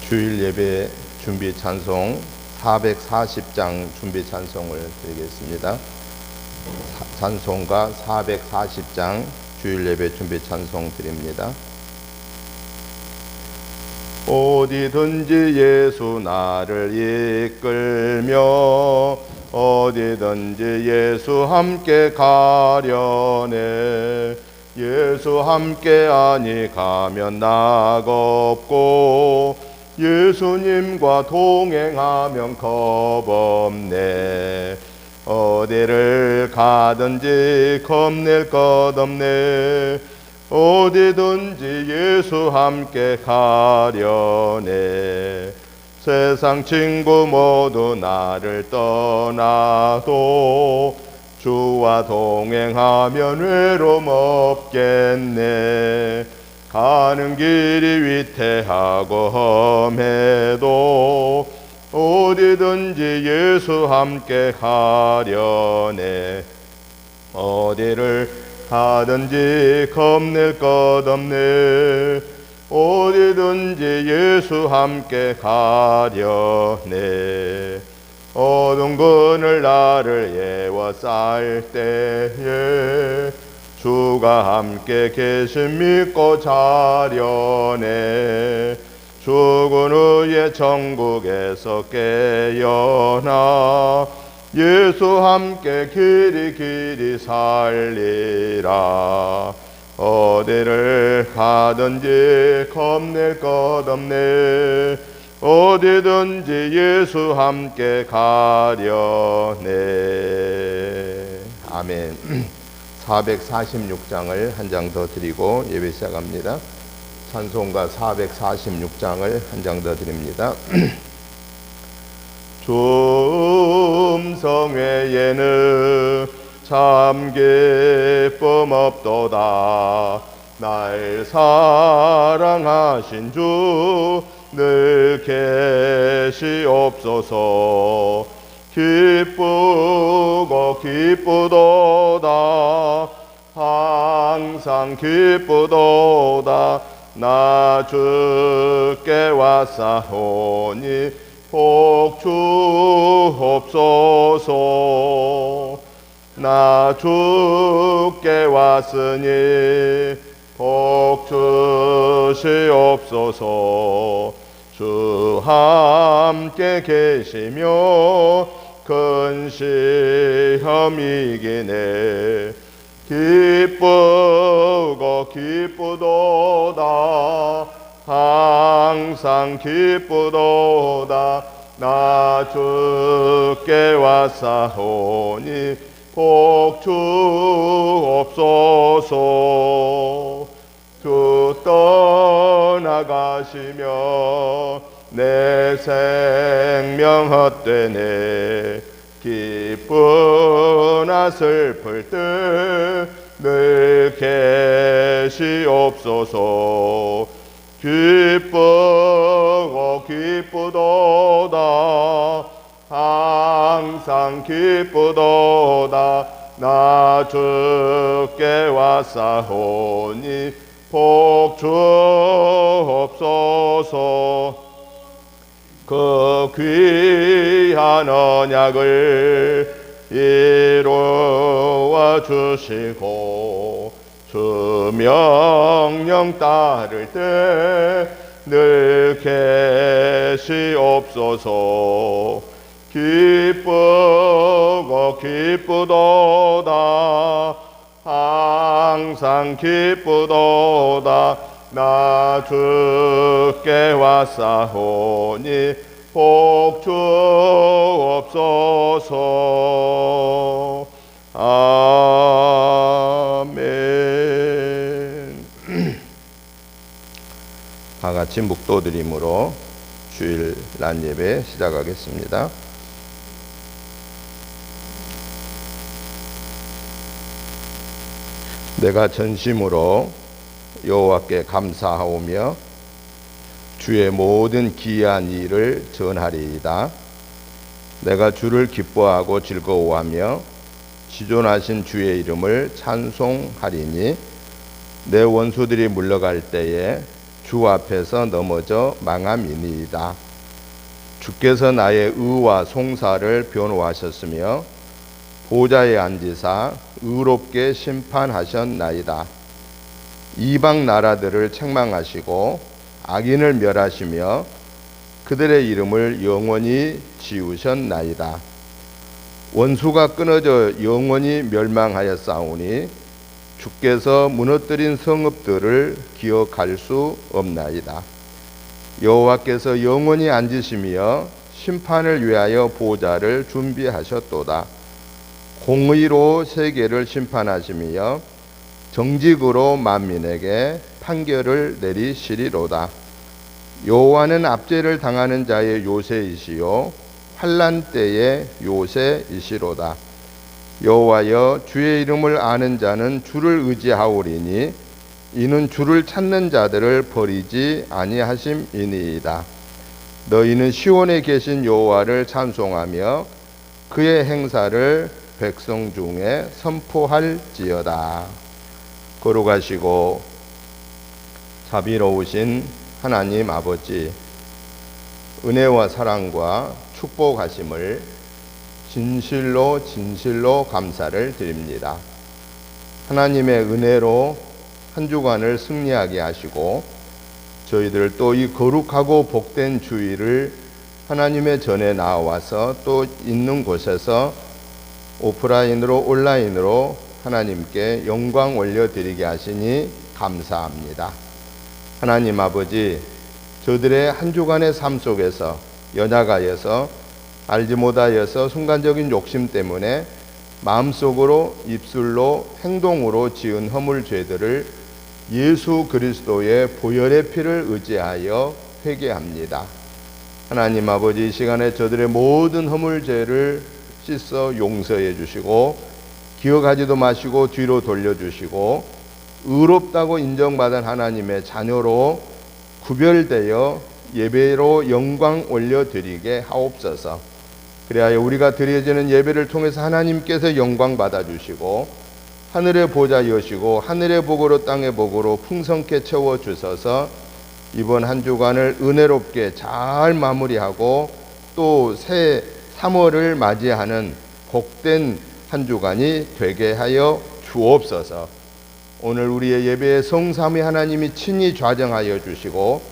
주일 예배 준비 찬송 440장 준비 찬송을 드리겠습니다. 찬송가 440장 주일 예배 준비 찬송 드립니다. 어디든지 예수 나를 이끌며 어디든지 예수 함께 가려네. 예수 함께 아니 가면 낙없고 예수님과 동행하면 겁없네. 어디를 가든지 겁낼 것 없네. 어디든지 예수 함께 가려네. 세상 친구 모두 나를 떠나도 주와 동행하면 외로움 없겠네. 가는 길이 위태하고 험해도 어디든지 예수 함께 가려네. 어디를 가든지 겁낼 것 없네. 어디든지 예수 함께 가려네. 어두운 그늘 나를 에워쌀 때에 주가 함께 계심 믿고 자려네. 죽은 후에 천국에서 깨어나 예수 함께 길이 살리라. 어디를 가든지 겁낼 것 없네. 어디든지 예수 함께 가려네. 아멘. 446장을 한 장 더 드리고 예배 시작합니다. 찬송가 446장을 한 장 더 드립니다. 주 음성 외에는 참 기쁨 없도다. 날 사랑하신 주 늘 계시옵소서. 기쁘고 기쁘도다. 항상 기쁘도다. 나 주께 왔사오니 복 주옵소서. 나 주께 왔으니 복 주시옵소서. 주 함께 계시며 큰 시험 이기네. 기쁘고 기쁘도다. 항상 기쁘도다. 나 주께 왔사오니 복 주옵소서. 주 떠나가시며 내 생명 헛되네. 기쁘나 슬플 때 늘 계시옵소서. 기쁘고 기쁘도다. 항상 기쁘도다. 나 주께 왔사오니 복 주옵소서. 그 귀한 언약을 이루어 주시고 주 명령 따를 때 늘 계시옵소서. 기쁘고 기쁘도다. 항상 기쁘도다. 나 주께 왔사오니 복 주옵소서. 아멘. 다같이 묵도드림으로 주일 난 예배 시작하겠습니다. 내가 전심으로 여호와께 감사하오며 주의 모든 기이한 일을 전하리이다. 내가 주를 기뻐하고 즐거워하며 지존하신 주의 이름을 찬송하리니 내 원수들이 물러갈 때에 주 앞에서 넘어져 망함이니이다. 주께서 나의 의와 송사를 변호하셨으며 보좌에 앉으사 의롭게 심판하셨나이다. 이방 나라들을 책망하시고 악인을 멸하시며 그들의 이름을 영원히 지우셨나이다. 원수가 끊어져 영원히 멸망하였사오니 주께서 무너뜨린 성읍들을 기억할 수 없나이다. 여호와께서 영원히 앉으시며 심판을 위하여 보좌를 준비하셨도다. 공의로 세계를 심판하시며 정직으로 만민에게 판결을 내리시리로다. 여호와는 압제를 당하는 자의 요새이시요 환난 때의 요새이시로다. 여호와여, 주의 이름을 아는 자는 주를 의지하오리니 이는 주를 찾는 자들을 버리지 아니하심이니이다. 너희는 시온에 계신 여호와를 찬송하며 그의 행사를 백성 중에 선포할지어다. 거룩하시고 자비로우신 하나님 아버지, 은혜와 사랑과 축복하심을 진실로 감사를 드립니다. 하나님의 은혜로 한 주간을 승리하게 하시고 저희들 또 이 거룩하고 복된 주일을 하나님의 전에 나와서 또 있는 곳에서 오프라인으로 온라인으로 하나님께 영광 올려드리게 하시니 감사합니다. 하나님 아버지, 저들의 한 주간의 삶 속에서 연약하여서 알지 못하여서 순간적인 욕심 때문에 마음속으로 입술로 행동으로 지은 허물 죄들을 예수 그리스도의 보혈의 피를 의지하여 회개합니다. 하나님 아버지, 이 시간에 저들의 모든 허물 죄를 씻어 용서해 주시고 기억하지도 마시고 뒤로 돌려주시고 의롭다고 인정받은 하나님의 자녀로 구별되어 예배로 영광 올려드리게 하옵소서. 그리하여 우리가 드려지는 예배를 통해서 하나님께서 영광 받아주시고 하늘의 보좌 여시고 하늘의 복으로 땅의 복으로 풍성케 채워주셔서 이번 한 주간을 은혜롭게 잘 마무리하고 또 새 3월을 맞이하는 복된 한 주간이 되게 하여 주옵소서. 오늘 우리의 예배에 성삼위 하나님이 친히 좌정하여 주시고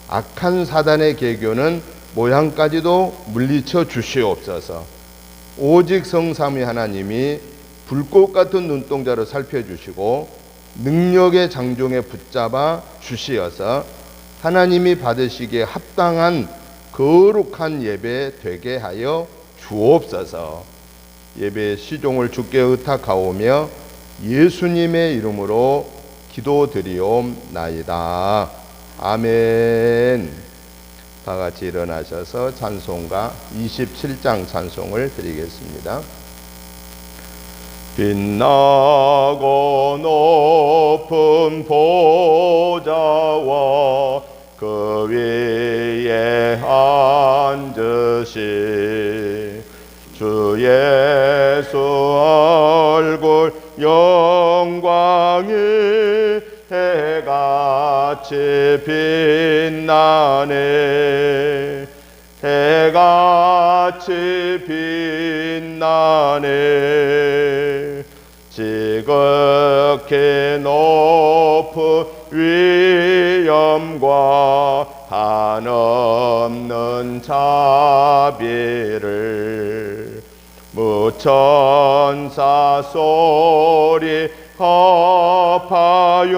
악한 사단의 계교는 모양까지도 물리쳐 주시옵소서. 오직 성삼위 하나님이 불꽃 같은 눈동자로 살펴주시고 능력의 장종에 붙잡아 주시어서 하나님이 받으시기에 합당한 거룩한 예배 되게 하여 주옵소서. 예배의 시종을 주께 의탁하오며 예수님의 이름으로 기도드리옵나이다. 아멘. 다 같이 일어나셔서 찬송가 27장 찬송을 드리겠습니다. 빛나고 높은 보좌와 그 위에 앉으신 주 예수 얼굴 영광이 해같이 빛나네. 해같이 빛나네. 지극히 높은 위엄과 한없는 자비를 무천사 소리 합하여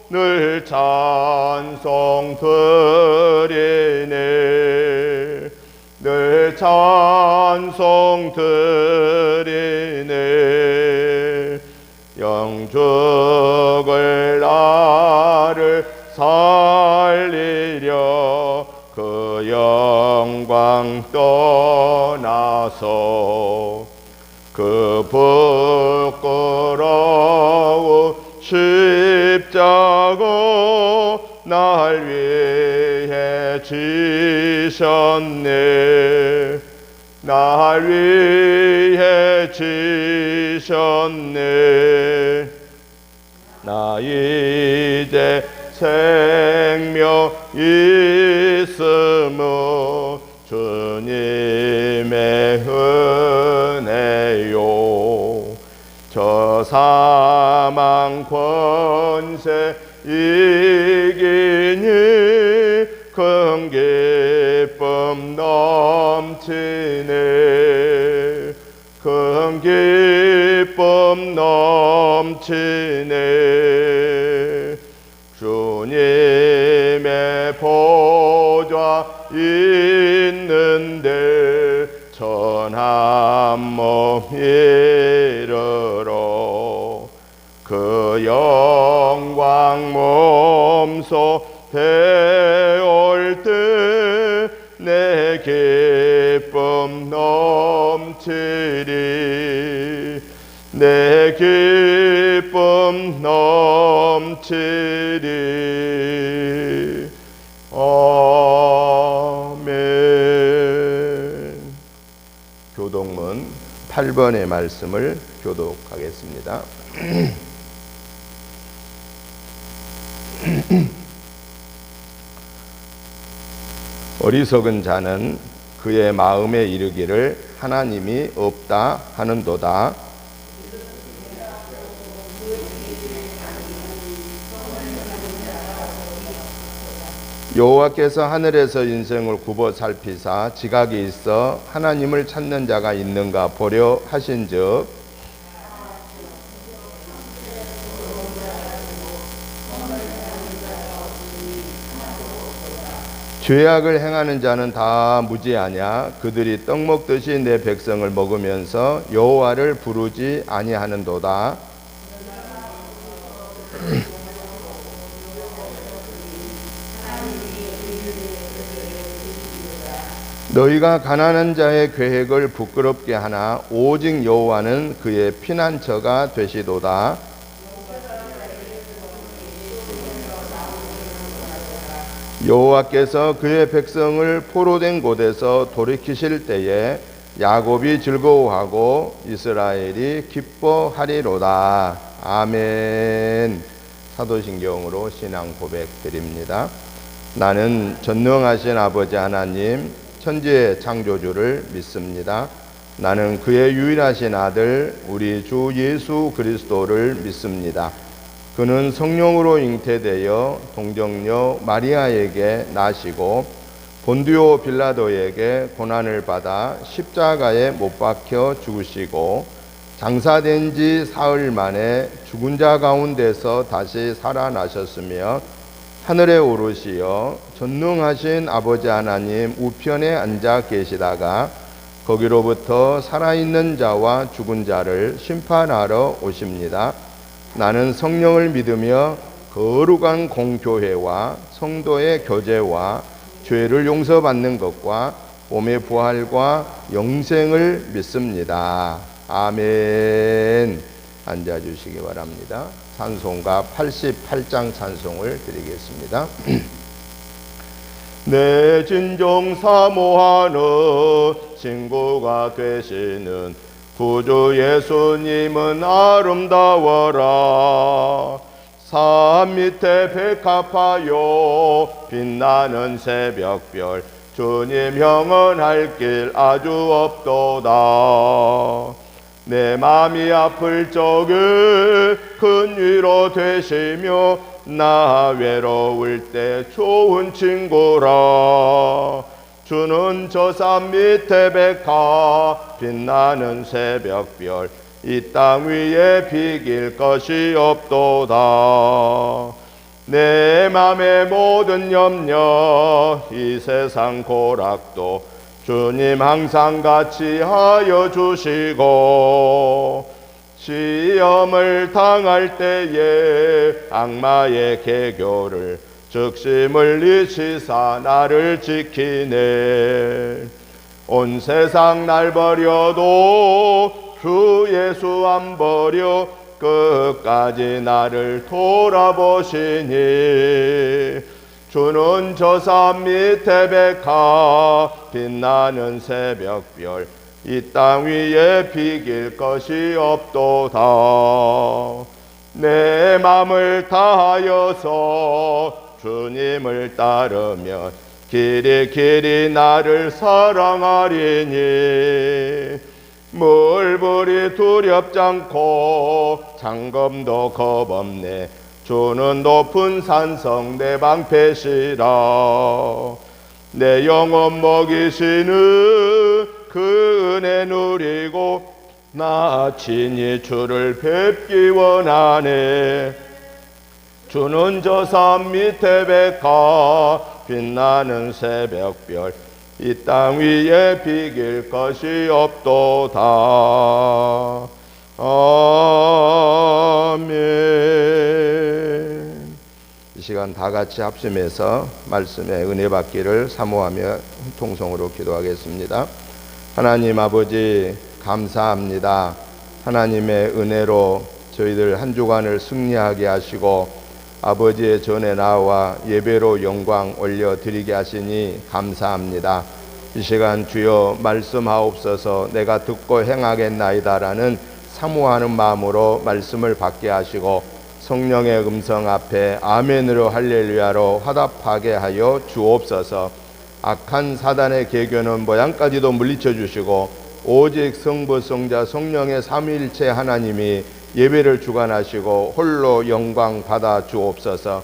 늘 찬송 드리네. 늘 찬송 드리네. 영죽을 나를 살리려 그 영광 떠나서 그 부끄러운 십자가 날 위해 지셨네. 날 위해 지셨네. 나 이제 새 생명 있음은 주님의 은혜요. 저 사망 권세 이기니 큰 기쁨 넘치네. 큰 기쁨 넘치네. 주님의 보좌 있는데 천한 몸 이르러 그 영광 몸소 배울 때 내 기쁨 넘치리. 내 기쁨 넘치리. 아멘. 교독문 8번의 말씀을 교독하겠습니다. 어리석은 자는 그의 마음에 이르기를 하나님이 없다 하는도다. 여호와께서 하늘에서 인생을 굽어 살피사 지각이 있어 하나님을 찾는 자가 있는가 보려 하신즉 죄악을 행하는 자는 다 무지하냐. 그들이 떡 먹듯이 내 백성을 먹으면서 여호와를 부르지 아니하는도다. 너희가 가난한 자의 계획을 부끄럽게 하나 오직 여호와는 그의 피난처가 되시도다. 여호와께서 그의 백성을 포로된 곳에서 돌이키실 때에 야곱이 즐거워하고 이스라엘이 기뻐하리로다. 아멘. 사도신경으로 신앙 고백 드립니다. 나는 전능하신 아버지 하나님 천지의 창조주를 믿습니다. 나는 그의 유일하신 아들 우리 주 예수 그리스도를 믿습니다. 그는 성령으로 잉태되어 동정녀 마리아에게 나시고 본디오 빌라도에게 고난을 받아 십자가에 못 박혀 죽으시고 장사된 지 사흘 만에 죽은 자 가운데서 다시 살아나셨으며 하늘에 오르시어 전능하신 아버지 하나님 우편에 앉아 계시다가 거기로부터 살아있는 자와 죽은 자를 심판하러 오십니다. 나는 성령을 믿으며 거룩한 공교회와 성도의 교제와 죄를 용서받는 것과 몸의 부활과 영생을 믿습니다. 아멘. 앉아주시기 바랍니다. 찬송가 88장 찬송을 드리겠습니다. 내 진정 사모하는 친구가 되시는 구주 예수님은 아름다워라. 산 밑에 백합하여 빛나는 새벽별 주님 형언할 길 아주 없도다. 내 맘이 아플 적에 큰 위로 되시며 나 외로울 때 좋은 친구라. 주는 저 산 밑에 백합 빛나는 새벽별 이 땅 위에 비길 것이 없도다. 내 맘의 모든 염려 이 세상 고락도 주님 항상 같이 하여 주시고 시험을 당할 때에 악마의 계교를 즉심을 잊으사 나를 지키네. 온 세상 날 버려도 주 예수 안 버려 끝까지 나를 돌아보시니. 주는 저 산 밑에 백합 빛나는 새벽별 이 땅 위에 비길 것이 없도다. 내 마음을 다하여서 주님을 따르면 길이 나를 사랑하리니 물불이 두렵지 않고 장검도 겁없네 주는 높은 산성 내 방패시라 내 영혼 먹이시는 그 은혜 누리고 나 친히 주를 뵙기 원하네 주는 저 산 밑에 백화 빛나는 새벽별 이 땅 위에 비길 것이 없도다. 아멘. 이 시간 다 같이 합심해서 말씀의 은혜 받기를 사모하며 통성으로 기도하겠습니다. 하나님 아버지 감사합니다. 하나님의 은혜로 저희들 한 주간을 승리하게 하시고 아버지의 전에 나와 예배로 영광 올려드리게 하시니 감사합니다. 이 시간 주여 말씀하옵소서 내가 듣고 행하겠나이다라는 사모하는 마음으로 말씀을 받게 하시고 성령의 음성 앞에 아멘으로 할렐루야로 화답하게 하여 주옵소서. 악한 사단의 계교는 모양까지도 물리쳐 주시고 오직 성부 성자 성령의 삼위일체 하나님이 예배를 주관하시고 홀로 영광 받아 주옵소서.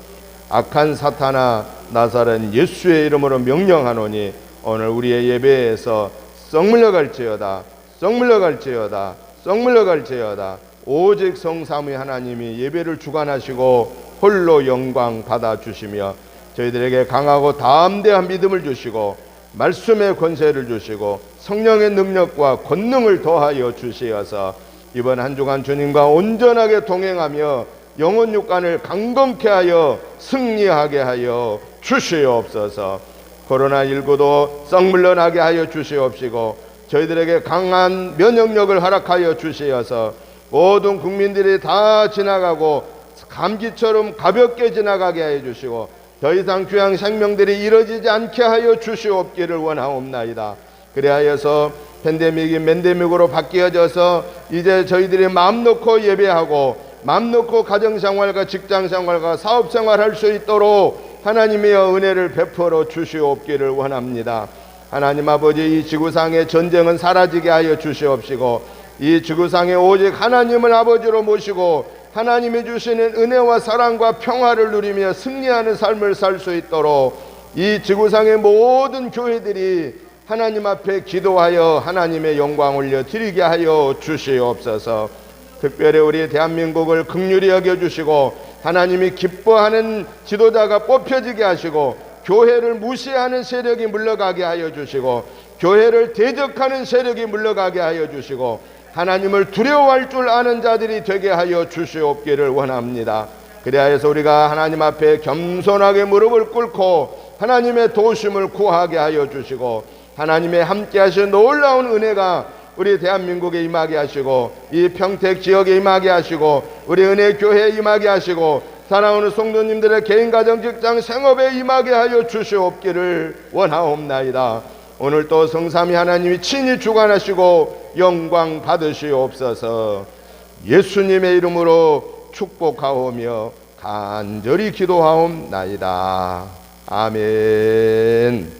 악한 사탄아 나사렛 예수의 이름으로 명령하노니 오늘 우리의 예배에서 썩 물러갈지어다 썩 물러갈지어다 썩 물러갈지어다. 오직 성삼위 하나님이 예배를 주관하시고 홀로 영광 받아 주시며 저희들에게 강하고 담대한 믿음을 주시고 말씀의 권세를 주시고 성령의 능력과 권능을 더하여 주시어서 이번 한 주간 주님과 온전하게 동행하며 영혼 육간을 강건케 하여 승리하게 하여 주시옵소서. 코로나19도 썩 물러나게 하여 주시옵시고 저희들에게 강한 면역력을 허락하여 주시어서 모든 국민들이 다 지나가고 감기처럼 가볍게 지나가게 하여 주시고 더 이상 귀한 생명들이 이뤄지지 않게 하여 주시옵기를 원하옵나이다. 그리하여서 팬데믹이 맨데믹으로 바뀌어져서 이제 저희들이 마음 놓고 예배하고 마음 놓고 가정생활과 직장생활과 사업생활할 수 있도록 하나님의 은혜를 베풀어 주시옵기를 원합니다. 하나님 아버지 이 지구상의 전쟁은 사라지게 하여 주시옵시고 이 지구상에 오직 하나님을 아버지로 모시고 하나님이 주시는 은혜와 사랑과 평화를 누리며 승리하는 삶을 살 수 있도록 이 지구상의 모든 교회들이 하나님 앞에 기도하여 하나님의 영광 올려 드리게 하여 주시옵소서. 특별히 우리 대한민국을 긍휼히 여겨주시고 하나님이 기뻐하는 지도자가 뽑혀지게 하시고 교회를 무시하는 세력이 물러가게 하여 주시고 교회를 대적하는 세력이 물러가게 하여 주시고 하나님을 두려워할 줄 아는 자들이 되게 하여 주시옵기를 원합니다. 그리하여서 우리가 하나님 앞에 겸손하게 무릎을 꿇고 하나님의 도우심을 구하게 하여 주시고 하나님의 함께 하신 놀라운 은혜가 우리 대한민국에 임하게 하시고 이 평택 지역에 임하게 하시고 우리 은혜교회에 임하게 하시고 사랑하는 성도님들의 개인 가정 직장 생업에 임하게 하여 주시옵기를 원하옵나이다. 오늘 또 성삼위 하나님이 친히 주관하시고 영광 받으시옵소서. 예수님의 이름으로 축복하오며 간절히 기도하옵나이다. 아멘.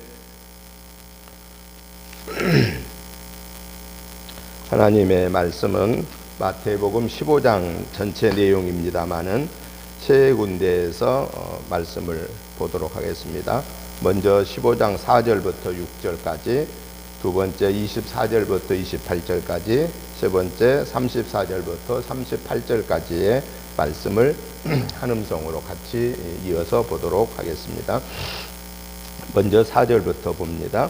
하나님의 말씀은 마태복음 15장 전체 내용입니다마는 세 군데에서 말씀을 보도록 하겠습니다. 먼저 15장 4절부터 6절까지, 두 번째 24절부터 28절까지, 세 번째 34절부터 38절까지의 말씀을 한 음성으로 같이 이어서 보도록 하겠습니다. 먼저 4절부터 봅니다.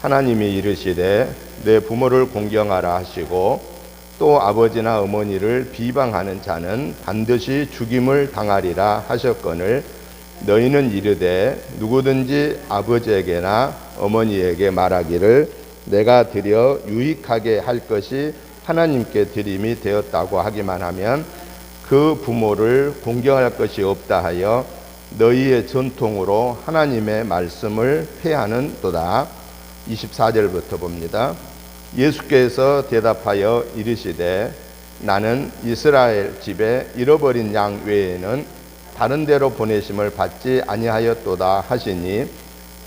하나님이 이르시되 내 부모를 공경하라 하시고 또 아버지나 어머니를 비방하는 자는 반드시 죽임을 당하리라 하셨거늘 너희는 이르되 누구든지 아버지에게나 어머니에게 말하기를 내가 드려 유익하게 할 것이 하나님께 드림이 되었다고 하기만 하면 그 부모를 공경할 것이 없다 하여 너희의 전통으로 하나님의 말씀을 폐하는도다. 24절부터 봅니다. 예수께서 대답하여 이르시되 나는 이스라엘 집에 잃어버린 양 외에는 다른 데로 보내심을 받지 아니하였도다 하시니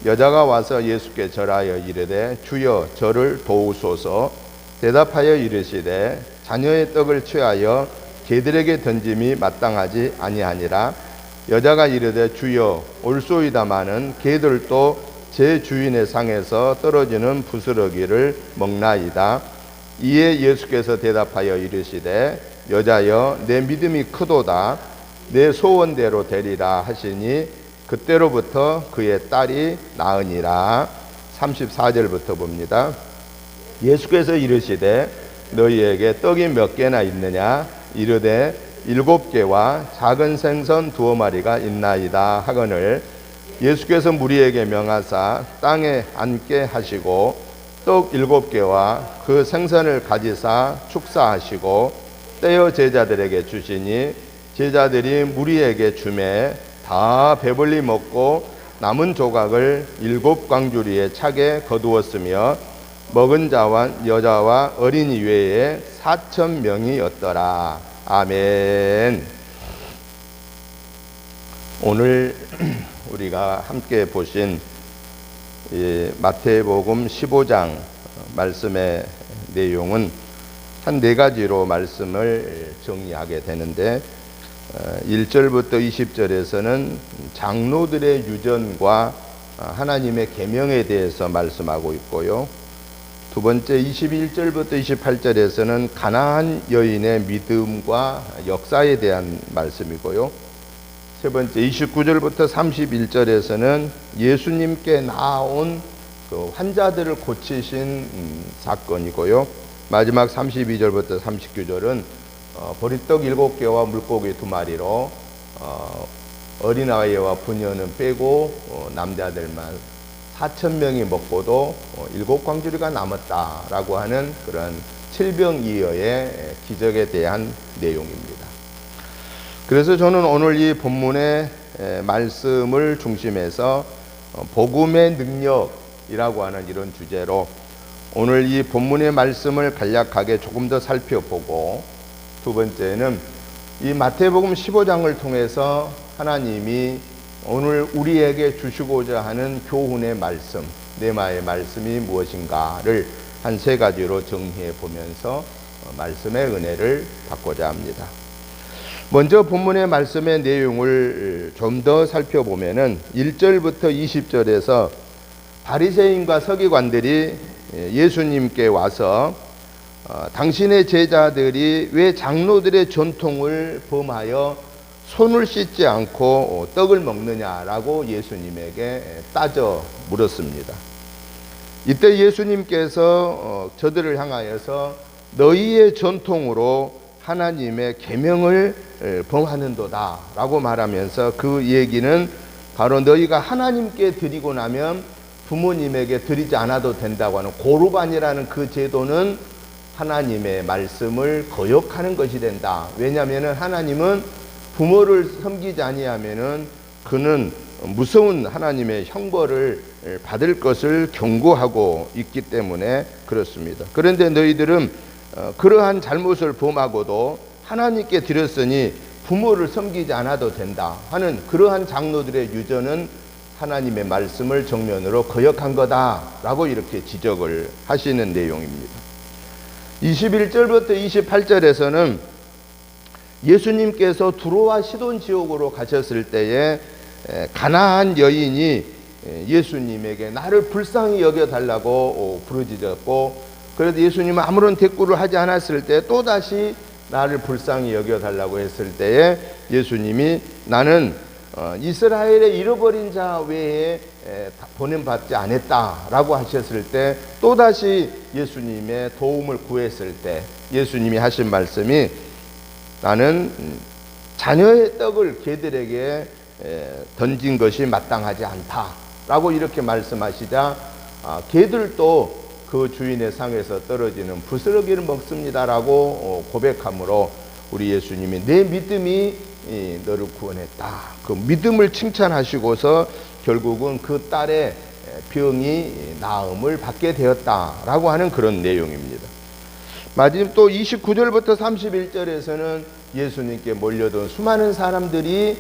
여자가 와서 예수께 절하여 이르되 주여 저를 도우소서. 대답하여 이르시되 자녀의 떡을 취하여 개들에게 던짐이 마땅하지 아니하니라. 여자가 이르되 주여 올소이다마는 개들도 제 주인의 상에서 떨어지는 부스러기를 먹나이다. 이에 예수께서 대답하여 이르시되 여자여 내 믿음이 크도다. 내 소원대로 되리라 하시니 그때로부터 그의 딸이 나으니라. 34절부터 봅니다. 예수께서 이르시되 너희에게 떡이 몇 개나 있느냐? 이르되 7개와 작은 생선 2마리가 있나이다 하거늘 예수께서 무리에게 명하사 땅에 앉게 하시고 떡 7개와 그 생선을 가지사 축사하시고 떼어 제자들에게 주시니 제자들이 무리에게 주매 다 배불리 먹고 남은 조각을 7광주리에 차게 거두었으며 먹은 자와 여자와 어린이 외에 4,000명이었더라. 아멘. 오늘 우리가 함께 보신 마태복음 15장 말씀의 내용은 한 4가지로 말씀을 정리하게 되는데 1절부터 20절에서는 장로들의 유전과 하나님의 계명에 대해서 말씀하고 있고요. 두 번째 21절부터 28절에서는 가나안 여인의 믿음과 역사에 대한 말씀이고요. 세 번째 29절부터 31절에서는 예수님께 나아온 그 환자들을 고치신 사건이고요. 마지막 32절부터 39절은 보리떡 7개와 물고기 2마리로 어린아이와 부녀는 빼고 남자들만 4,000명이 먹고도 7광주리가 남았다라고 하는 그런 칠병이어의 기적에 대한 내용입니다. 그래서 저는 오늘 이 본문의 말씀을 중심해서 복음의 능력이라고 하는 이런 주제로 오늘 이 본문의 말씀을 간략하게 조금 더 살펴보고, 두 번째는 이 마태복음 15장을 통해서 하나님이 오늘 우리에게 주시고자 하는 교훈의 말씀, 뇌마의 말씀이 무엇인가를 한 3가지로 정리해 보면서 말씀의 은혜를 받고자 합니다. 먼저 본문의 말씀의 내용을 좀 더 살펴보면은 1절부터 20절에서 바리새인과 서기관들이 예수님께 와서 당신의 제자들이 왜 장로들의 전통을 범하여 손을 씻지 않고 떡을 먹느냐라고 예수님에게 따져 물었습니다. 이때 예수님께서 저들을 향하여서 너희의 전통으로 하나님의 계명을 범하는도다 라고 말하면서, 그 얘기는 바로 너희가 하나님께 드리고 나면 부모님에게 드리지 않아도 된다고 하는 고르반이라는 그 제도는 하나님의 말씀을 거역하는 것이 된다. 왜냐하면 하나님은 부모를 섬기지 아니하면은 그는 무서운 하나님의 형벌을 받을 것을 경고하고 있기 때문에 그렇습니다. 그런데 너희들은 그러한 잘못을 범하고도 하나님께 드렸으니 부모를 섬기지 않아도 된다 하는 그러한 장로들의 유전은 하나님의 말씀을 정면으로 거역한 거다라고 이렇게 지적을 하시는 내용입니다. 21절부터 28절에서는 예수님께서 두로와 시돈 지역으로 가셨을 때에 가나안 여인이 예수님에게 나를 불쌍히 여겨달라고 부르짖었고, 그래도 예수님은 아무런 대꾸를 하지 않았을 때 또다시 나를 불쌍히 여겨달라고 했을 때에 예수님이 나는 이스라엘의 잃어버린 자 외에 보냄받지 않았다라고 하셨을 때, 또다시 예수님의 도움을 구했을 때 예수님이 하신 말씀이 나는 자녀의 떡을 개들에게 던진 것이 마땅하지 않다라고 이렇게 말씀하시자, 개들도 그 주인의 상에서 떨어지는 부스러기를 먹습니다라고 고백함으로 우리 예수님이 내 믿음이 너를 구원했다, 그 믿음을 칭찬하시고서 결국은 그 딸의 병이 나음을 받게 되었다라고 하는 그런 내용입니다. 마지막 또 29절부터 31절에서는 예수님께 몰려든 수많은 사람들이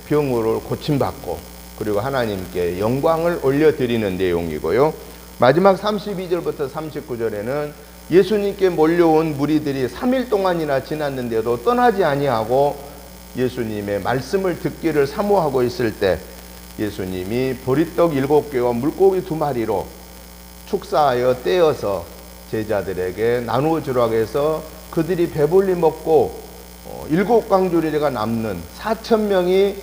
병으로 고침받고 그리고 하나님께 영광을 올려드리는 내용이고요. 마지막 32절부터 39절에는 예수님께 몰려온 무리들이 3일 동안이나 지났는데도 떠나지 아니하고 예수님의 말씀을 듣기를 사모하고 있을 때 예수님이 보리떡 7개와 물고기 2마리로 축사하여 떼어서 제자들에게 나누어 주라고 해서 그들이 배불리 먹고 7광주리가 남는 4,000명이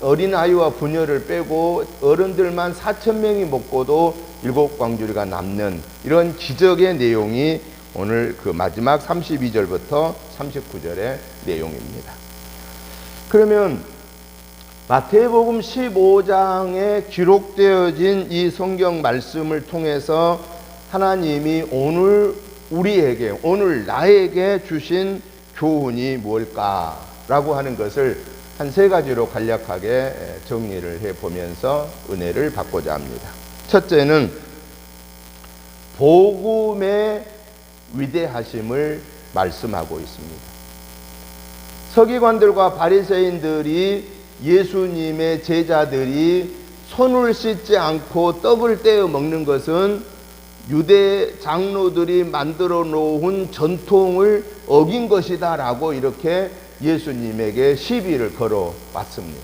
어린아이와 부녀를 빼고 어른들만 4,000명이 먹고도 7광주리가 남는 이런 기적의 내용이 오늘 그 마지막 32절부터 39절의 내용입니다. 그러면 마태복음 15장에 기록되어진 이 성경 말씀을 통해서 하나님이 오늘 우리에게, 오늘 나에게 주신 교훈이 뭘까라고 하는 것을 한 3가지로 간략하게 정리를 해보면서 은혜를 받고자 합니다. 첫째는 복음의 위대하심을 말씀하고 있습니다. 서기관들과 바리새인들이 예수님의 제자들이 손을 씻지 않고 떡을 떼어 먹는 것은 유대 장로들이 만들어 놓은 전통을 어긴 것이다 라고 이렇게 예수님에게 시비를 걸어 왔습니다.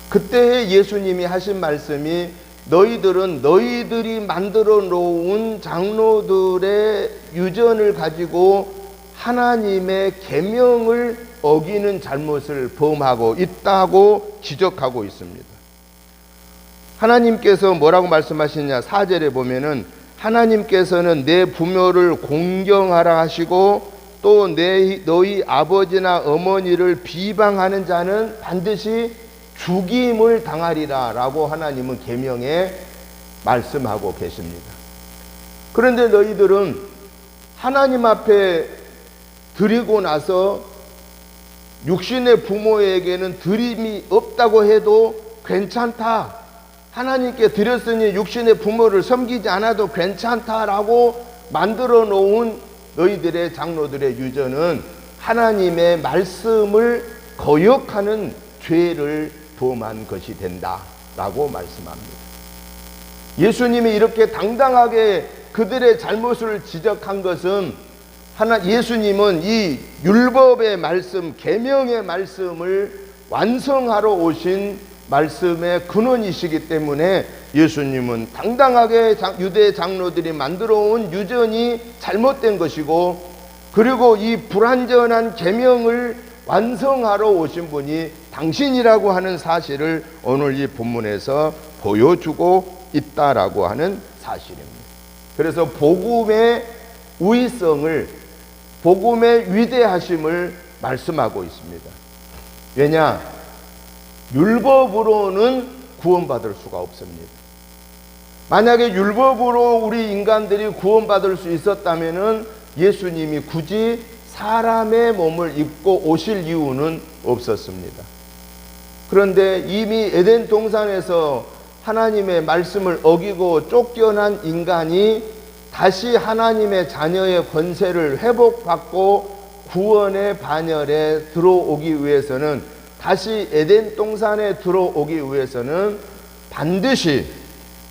그때 예수님이 하신 말씀이 너희들은 너희들이 만들어 놓은 장로들의 유전을 가지고 하나님의 계명을 어기는 잘못을 범하고 있다고 지적하고 있습니다. 하나님께서 뭐라고 말씀하시냐 4절에 보면은 하나님께서는 내 부모를 공경하라 하시고 또 너희 아버지나 어머니를 비방하는 자는 반드시 죽임을 당하리라 라고 하나님은 계명에 말씀하고 계십니다. 그런데 너희들은 하나님 앞에 드리고 나서 육신의 부모에게는 드림이 없다고 해도 괜찮다, 하나님께 드렸으니 육신의 부모를 섬기지 않아도 괜찮다라고 만들어 놓은 너희들의 장로들의 유전은 하나님의 말씀을 거역하는 죄를 범한 것이 된다라고 말씀합니다. 예수님이 이렇게 당당하게 그들의 잘못을 지적한 것은 예수님은 이 율법의 말씀, 계명의 말씀을 완성하러 오신 말씀의 근원이시기 때문에 예수님은 당당하게 유대 장로들이 만들어 온 유전이 잘못된 것이고, 그리고 이 불완전한 계명을 완성하러 오신 분이 당신이라고 하는 사실을 오늘 이 본문에서 보여주고 있다라고 하는 사실입니다. 그래서 복음의 우위성을, 복음의 위대하심을 말씀하고 있습니다. 왜냐? 율법으로는 구원받을 수가 없습니다. 만약에 율법으로 우리 인간들이 구원받을 수 있었다면 예수님이 굳이 사람의 몸을 입고 오실 이유는 없었습니다. 그런데 이미 에덴 동산에서 하나님의 말씀을 어기고 쫓겨난 인간이 다시 하나님의 자녀의 권세를 회복받고 구원의 반열에 들어오기 위해서는, 다시 에덴 동산에 들어오기 위해서는 반드시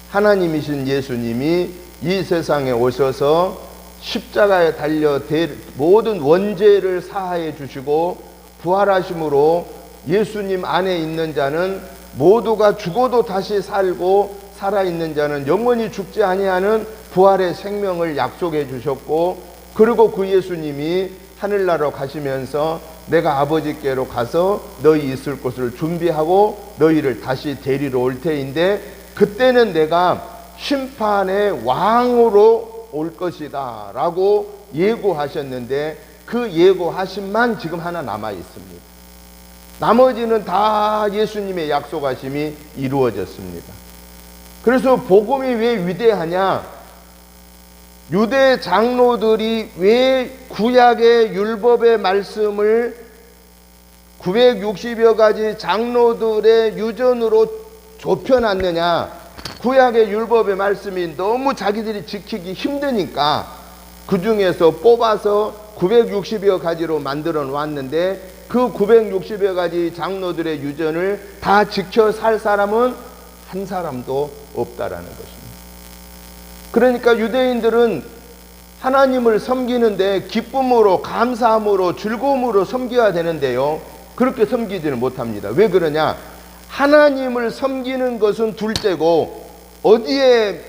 하나님이신 예수님이 이 세상에 오셔서 십자가에 달려 모든 원죄를 사하여 주시고 부활하심으로 예수님 안에 있는 자는 모두가 죽어도 다시 살고 살아있는 자는 영원히 죽지 아니하는 부활의 생명을 약속해 주셨고, 그리고 그 예수님이 하늘나라로 가시면서 내가 아버지께로 가서 너희 있을 곳을 준비하고 너희를 다시 데리러 올 테인데 그때는 내가 심판의 왕으로 올 것이다 라고 예고하셨는데, 그 예고하심만 지금 하나 남아 있습니다. 나머지는 다 예수님의 약속하심이 이루어졌습니다. 그래서 복음이 왜 위대하냐? 유대 장로들이 왜 구약의 율법의 말씀을 960여 가지 장로들의 유전으로 좁혀놨느냐? 구약의 율법의 말씀이 너무 자기들이 지키기 힘드니까 그 중에서 뽑아서 960여 가지로 만들어 놓았는데 그 960여 가지 장로들의 유전을 다 지켜 살 사람은 한 사람도 없다라는 것입니다. 그러니까 유대인들은 하나님을 섬기는데 기쁨으로, 감사함으로, 즐거움으로 섬겨야 되는데요, 그렇게 섬기지는 못합니다. 왜 그러냐? 하나님을 섬기는 것은 둘째고 어디에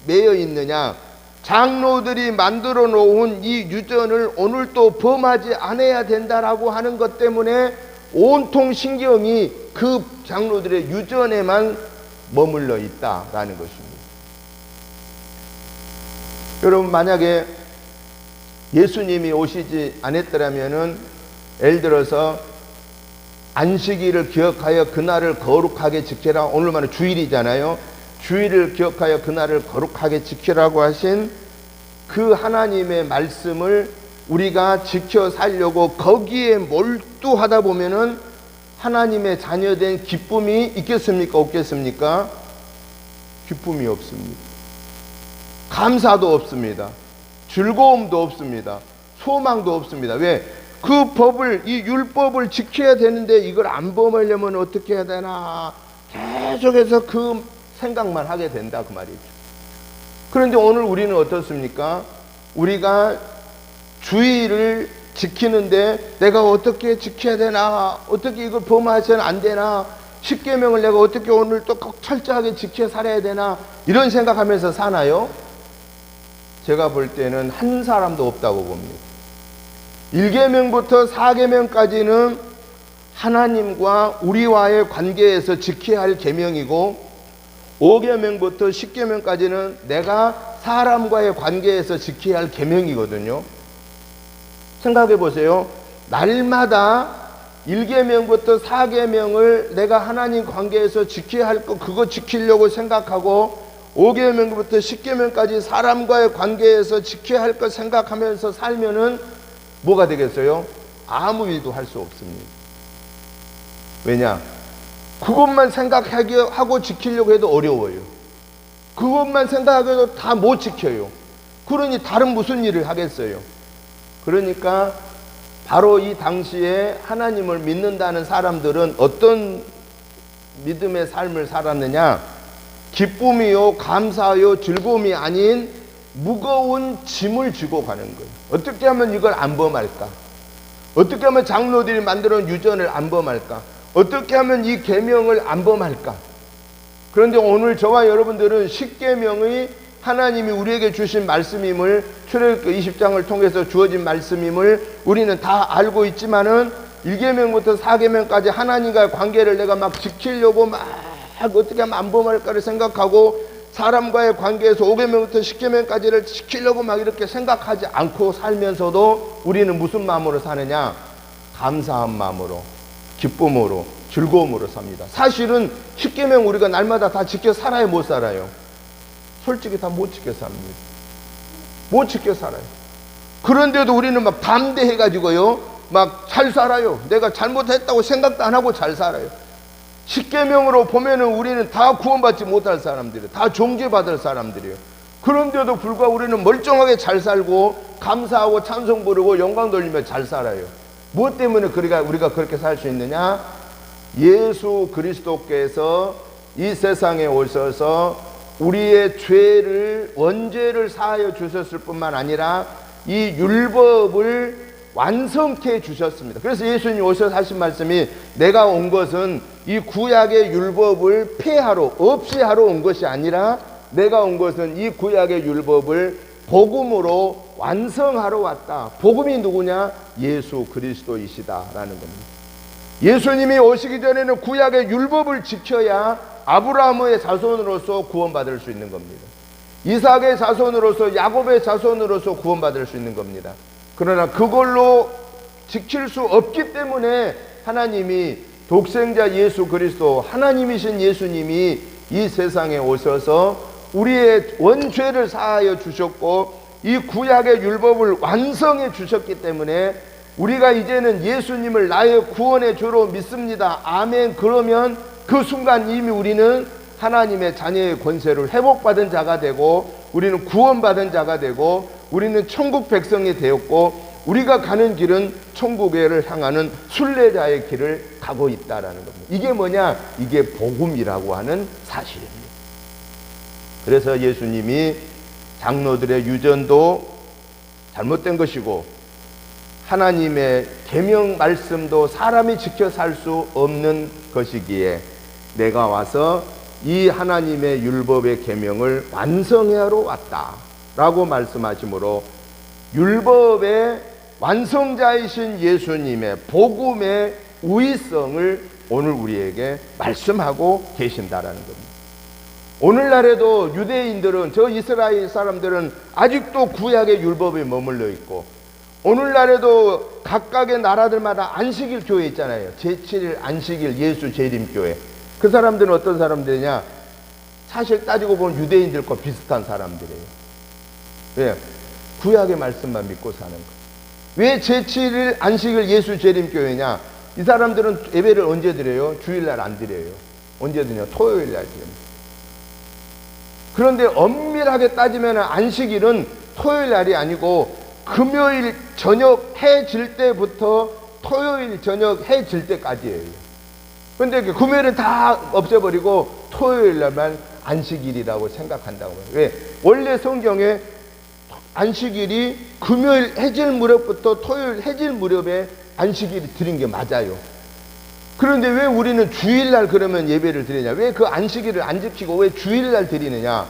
매여 있느냐? 장로들이 만들어 놓은 이 유전을 오늘 또 범하지 않아야 된다라고 하는 것 때문에 온통 신경이 그 장로들의 유전에만 머물러 있다라는 것입니다. 여러분, 만약에 예수님이 오시지 않았더라면은 예를 들어서 안식일을 기억하여 그날을 거룩하게 지키라, 오늘만은 주일이잖아요. 주일을 기억하여 그날을 거룩하게 지키라고 하신 그 하나님의 말씀을 우리가 지켜 살려고 거기에 몰두하다 보면은 하나님의 자녀된 기쁨이 있겠습니까? 없겠습니까? 기쁨이 없습니다. 감사도 없습니다. 즐거움도 없습니다. 소망도 없습니다. 왜? 그 법을, 이 율법을 지켜야 되는데 이걸 안 범하려면 어떻게 해야 되나 계속해서 그 생각만 하게 된다, 그 말이죠. 그런데 오늘 우리는 어떻습니까? 우리가 주의를 지키는데 내가 어떻게 지켜야 되나, 어떻게 이걸 범하셔는 안 되나, 십계명을 내가 어떻게 오늘 또 꼭 철저하게 지켜 살아야 되나, 이런 생각하면서 사나요? 제가 볼 때는 한 사람도 없다고 봅니다. 1계명부터 4계명까지는 하나님과 우리와의 관계에서 지켜야 할 계명이고 5계명부터 10계명까지는 내가 사람과의 관계에서 지켜야 할 계명이거든요. 생각해 보세요. 날마다 1계명부터 4계명을 내가 하나님 관계에서 지켜야 할 거, 그거 지키려고 생각하고 5계명부터 10계명까지 사람과의 관계에서 지켜야 할 거 생각하면서 살면은 뭐가 되겠어요? 아무 일도 할 수 없습니다. 왜냐? 그것만 생각하고 지키려고 해도 어려워요. 그것만 생각해도 다 못 지켜요. 그러니 다른 무슨 일을 하겠어요? 그러니까 바로 이 당시에 하나님을 믿는다는 사람들은 어떤 믿음의 삶을 살았느냐? 기쁨이요, 감사요, 즐거움이 아닌 무거운 짐을 지고 가는 거예요. 어떻게 하면 이걸 안 범할까? 어떻게 하면 장로들이 만들어 놓은 유전을 안 범할까? 어떻게 하면 이 계명을 안 범할까? 그런데 오늘 저와 여러분들은 10계명의 하나님이 우리에게 주신 말씀임을, 출애굽기 20장을 통해서 주어진 말씀임을 우리는 다 알고 있지만은 1계명부터 4계명까지 하나님과의 관계를 내가 막 지키려고 막 어떻게 하면 안 범할까를 생각하고 사람과의 관계에서 5계명부터 10계명까지를 지키려고 막 이렇게 생각하지 않고 살면서도 우리는 무슨 마음으로 사느냐? 감사한 마음으로, 기쁨으로, 즐거움으로 삽니다. 사실은 10계명 우리가 날마다 다 지켜 살아요, 못 살아요? 솔직히 다 못 지켜 삽니다. 못 지켜 살아요. 그런데도 우리는 막 담대해가지고요, 막 잘 살아요. 내가 잘못했다고 생각도 안 하고 잘 살아요. 10계명으로 보면은 우리는 다 구원받지 못할 사람들이에요. 다 종죄받을 사람들이에요. 그런데도 불구하고 우리는 멀쩡하게 잘 살고 감사하고 찬송 부르고 영광 돌리며 잘 살아요. 무엇 때문에 우리가 그렇게 살 수 있느냐? 예수 그리스도께서 이 세상에 오셔서 우리의 죄를, 원죄를 사하여 주셨을 뿐만 아니라 이 율법을 완성케 해 주셨습니다. 그래서 예수님이 오셔서 하신 말씀이, 내가 온 것은 이 구약의 율법을 폐하러, 없이 하러 온 것이 아니라 내가 온 것은 이 구약의 율법을 복음으로 완성하러 왔다. 복음이 누구냐? 예수 그리스도이시다라는 겁니다. 예수님이 오시기 전에는 구약의 율법을 지켜야 아브라함의 자손으로서 구원받을 수 있는 겁니다. 이삭의 자손으로서, 야곱의 자손으로서 구원받을 수 있는 겁니다. 그러나 그걸로 지킬 수 없기 때문에 하나님이 독생자 예수 그리스도, 하나님이신 예수님이 이 세상에 오셔서 우리의 원죄를 사하여 주셨고 이 구약의 율법을 완성해 주셨기 때문에 우리가 이제는 예수님을 나의 구원의 주로 믿습니다. 아멘. 그러면 그 순간 이미 우리는 하나님의 자녀의 권세를 회복받은 자가 되고 우리는 구원받은 자가 되고 우리는 천국 백성이 되었고 우리가 가는 길은 천국을 향하는 순례자의 길을 가고 있다라는 겁니다. 이게 뭐냐? 이게 복음이라고 하는 사실입니다. 그래서 예수님이 장로들의 유전도 잘못된 것이고 하나님의 계명 말씀도 사람이 지켜 살 수 없는 것이기에 내가 와서 이 하나님의 율법의 계명을 완성하러 왔다라고 말씀하시므로 율법의 완성자이신 예수님의 복음의 우위성을 오늘 우리에게 말씀하고 계신다라는 겁니다. 오늘날에도 유대인들은, 저 이스라엘 사람들은 아직도 구약의 율법에 머물러 있고, 오늘날에도 각각의 나라들마다 안식일 교회 있잖아요. 제7일 안식일 예수 재림교회. 그 사람들은 어떤 사람들이냐? 사실 따지고 보면 유대인들과 비슷한 사람들이에요. 왜? 구약의 말씀만 믿고 사는 거예요. 왜 제7일 안식일 예수 재림교회냐? 이 사람들은 예배를 언제 드려요? 주일날 안 드려요. 언제 드냐? 토요일날 드려요. 그런데 엄밀하게 따지면 안식일은 토요일날이 아니고 금요일 저녁 해 질 때부터 토요일 저녁 해 질 때까지예요. 그런데 금요일은 다 없애버리고 토요일날만 안식일이라고 생각한다고 해요. 왜? 원래 성경에 안식일이 금요일 해질 무렵부터 토요일 해질 무렵에 안식일이 드린 게 맞아요. 그런데 왜 우리는 주일날 그러면 예배를 드리냐? 왜 그 안식일을 안 지키고 왜 주일날 드리느냐?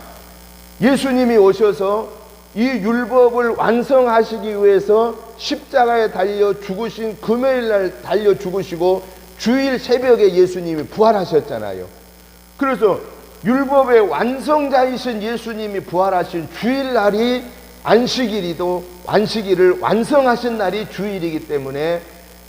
예수님이 오셔서 이 율법을 완성하시기 위해서 십자가에 달려 죽으신 금요일날 달려 죽으시고 주일 새벽에 예수님이 부활하셨잖아요. 그래서 율법의 완성자이신 예수님이 부활하신 주일날이 안식일을 완성하신 날이 주일이기 때문에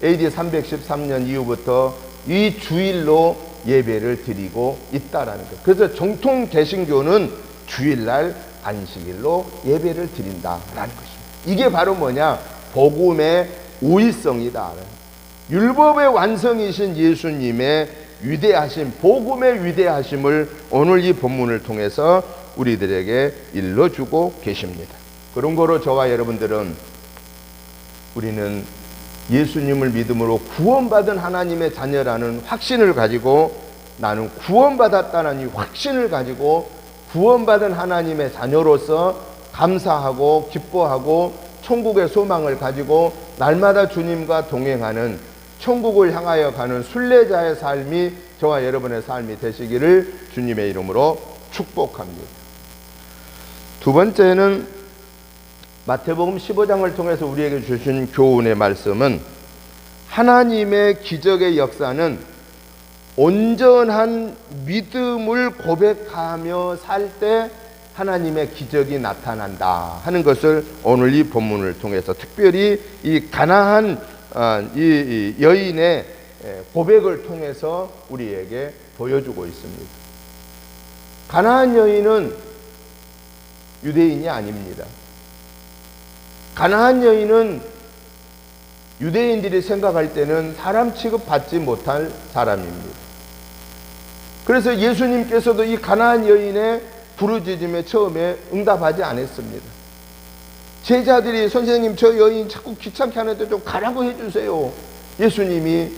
AD 313년 이후부터 이 주일로 예배를 드리고 있다라는 거예요. 그래서 정통 개신교는 주일날 안식일로 예배를 드린다라는 것입니다. 이게 바로 뭐냐? 복음의 우위성이다. 율법의 완성이신 예수님의 위대하심, 복음의 위대하심을 오늘 이 본문을 통해서 우리들에게 일러주고 계십니다. 그런 거로 저와 여러분들은 우리는 예수님을 믿음으로 구원받은 하나님의 자녀라는 확신을 가지고, 나는 구원받았다는 이 확신을 가지고 구원받은 하나님의 자녀로서 감사하고 기뻐하고 천국의 소망을 가지고 날마다 주님과 동행하는, 천국을 향하여 가는 순례자의 삶이 저와 여러분의 삶이 되시기를 주님의 이름으로 축복합니다. 두 번째는 마태복음 15장을 통해서 우리에게 주신 교훈의 말씀은, 하나님의 기적의 역사는 온전한 믿음을 고백하며 살 때 하나님의 기적이 나타난다 하는 것을 오늘 이 본문을 통해서, 특별히 이 가나안 이 여인의 고백을 통해서 우리에게 보여주고 있습니다. 가나안 여인은 유대인이 아닙니다. 가나안 여인은 유대인들이 생각할 때는 사람 취급받지 못할 사람입니다. 그래서 예수님께서도 이 가나안 여인의 부르짖음에 처음에 응답하지 않았습니다. 제자들이, 선생님 저 여인 자꾸 귀찮게 하는데 좀 가라고 해주세요. 예수님이